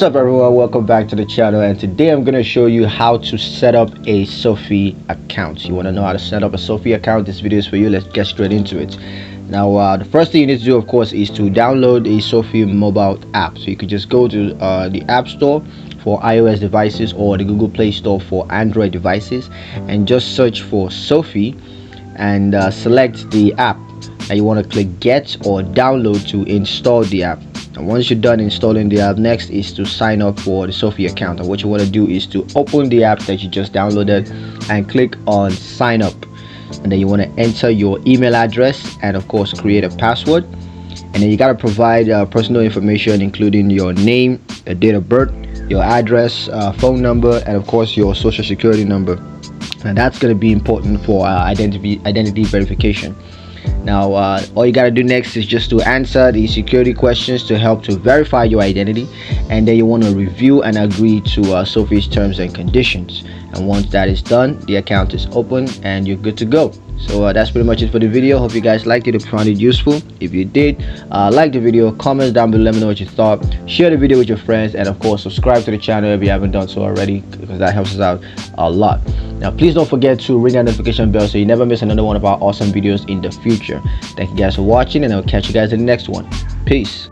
up everyone, welcome back to the channel, and today I'm going to show you how to set up a Sofi account. You want to know how to set up a Sofi account? This video is for you. Let's get straight into it. Now the first thing you need to do, of course, is to download a Sofi mobile app. So you could just go to the App Store for iOS devices or the Google Play Store for Android devices and just search for Sofi and select the app that you want to click get or download to install the app. And once you're done installing the app, next is to sign up for the Sofi account. And what you want to do is to open the app that you just downloaded and click on sign up, and then you want to enter your email address and of course create a password. And then you got to provide personal information, including your name, your date of birth, your address, phone number, and of course your social security number. And that's going to be important for identity verification. Now all you got to do next is just to answer the security questions to help to verify your identity, and then you want to review and agree to Sofi's terms and conditions. And once that is done, the account is open and you're good to go. So that's pretty much it for the video. Hope you guys liked it. If you found it useful, if you did, like the video, comment down below, let me know what you thought, share the video with your friends, and of course subscribe to the channel if you haven't done so already, because that helps us out a lot. Now please don't forget to ring that notification bell so you never miss another one of our awesome videos in the future. Thank you guys for watching, and I'll catch you guys in the next one. Peace.